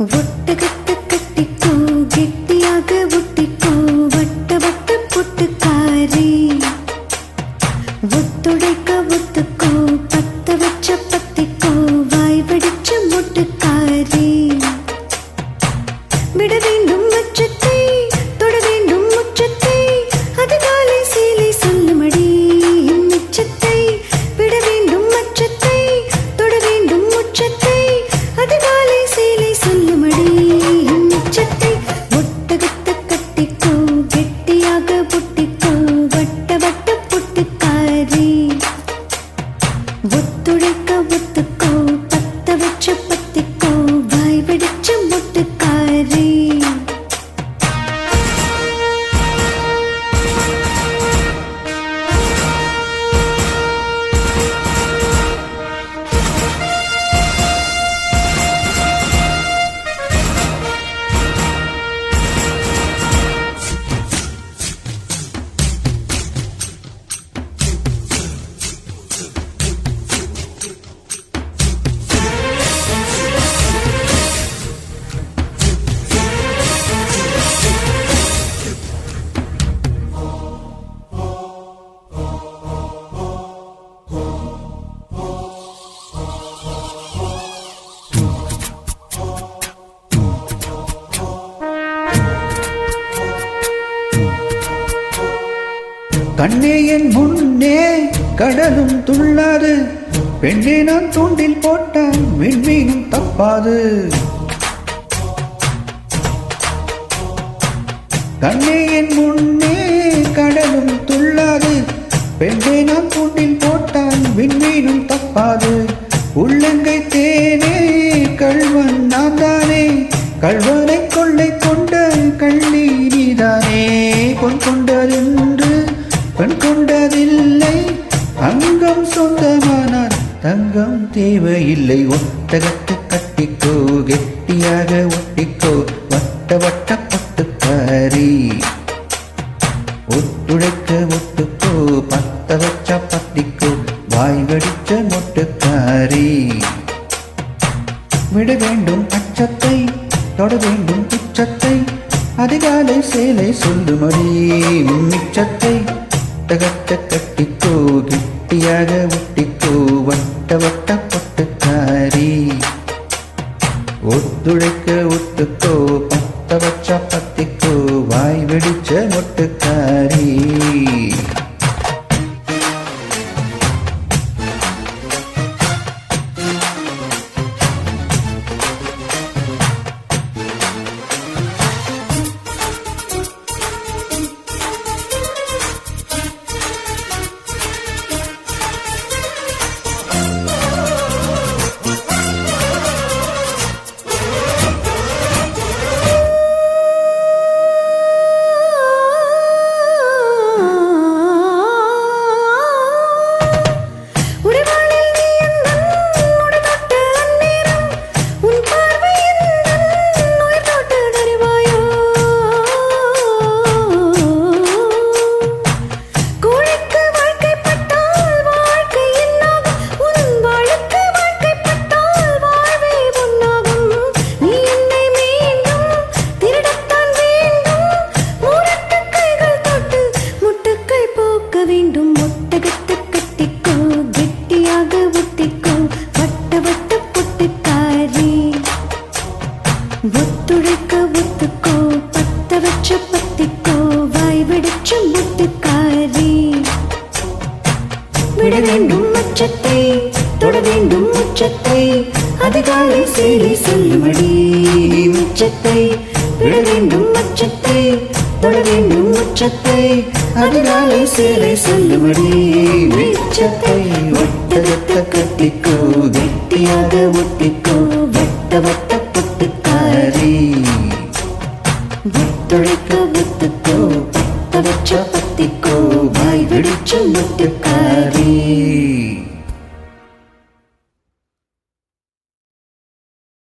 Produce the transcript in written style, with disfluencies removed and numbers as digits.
ஒட்டகத்தை கட்டிக்கோ, கெட்டியாக ஒட்டிக்கோ, வட்ட வட்ட பொட்டுக்காரி. ஒத்துழைக்க ஒத்துக்கோ, பத்த வச்ச பத்திக்கோ, வாய் வடிச்ச மொட்டுக்காரி. விட வேண்டும் மச்சத்தை, தொட வேண்டும் முச்சத்தை, அதிகாலை சீலை சொல்லுமடி மிச்சத்தை. விட வேண்டும் மச்சத்தை, தொட வேண்டும் முச்சத்தை, அதிகாலை சீலை சொல்லுமடி மிச்சத்தை. ஒட்டகத்தை கட்டிக்கோ, கெட்டியாக ஒட்டிக்கோ, வட்ட வட்ட பொட்டுக்காரி. ஒத்துழைக்க ஒத்துக்கோ, பத்த வச்ச பத்திக்கோ, வாய் வடிச்ச மொட்டுக்காரி. கண்ணே என் முன்னே கடலும் துள்ளாது, பெண்ணே நான் தூண்டில் போட்டால் விண்மீனும் தப்பாது. கண்ணே என் முன்னே கடலும் துள்ளாது, பெண்ணே நான் தூண்டில் போட்டால் விண்மீனும் தப்பாது. உள்ளங்கை தேனே கள்வன் நான் தானே, கள்வனை கொள்ளை கொண்ட கள்ளி நீதானே. பொன் கொண்டதென்று பெண் கொண்டதில்லை, அங்கம் சொந்தமானால் தங்கம் தேவையில்லை. ஒட்டகத்தை கட்டிக்கோ, கெட்டியாக ஒட்டிக்கோ, வட்ட வட்ட பொட்டுக்காரி. ஒத்துழைக்க ஒத்துக்கோ, பத்த வச்ச பத்திக்கோ, வாய் வடிச்ச மொட்டுக்காரி. விட வேண்டும் அச்சத்தை, தொட வேண்டும் உச்சத்தை, அதிகாலை சேலை சொல்லுமடி மிச்சத்தை. ஒட்டகத்தை கட்டிக்கோ, கெட்டியாக ஒட்டிக்கோ, வட்ட வட்ட பொட்டுக்காரி. ஒத்துழைக்க ஒத்துக்கோ, பத்த வச்ச பத்திக்கோ, வாய் வெடிச்ச மொட்டுக்காரி. ஒட்டகத்தை கட்டிக்கோ, கெட்டியாக ஒட்டிக்கோ, வட்ட வட்ட பொட்டுக்காரி. ஒத்துழைக்க ஒத்துக்கோ, பத்த வச்ச பத்திக்கோ, வாய் வெடிச்ச மொட்டுக்காரி. விட வேண்டும் மச்சத்தை, தொட வேண்டும் முச்சத்தை, அதிகாலை சேலை சொல்லுமடி மிச்சத்தை. விட வேண்டும் மச்சத்தை, தொட வேண்டும் முச்சத்தை, அதிகாலை சேலை சொல்லுமடி மிச்சத்தை. ஒட்டகத்தை கட்டிக்கோ, கெட்டியாக ஒட்டிக்கோ, வட்ட வட்ட பொட்டுக்காரி. ஒத்துழைக்க ஒத்துக்கோ, பத்த வச்ச பத்திக்கோ, வாய் வெடிச்ச மொட்டுக்காரி.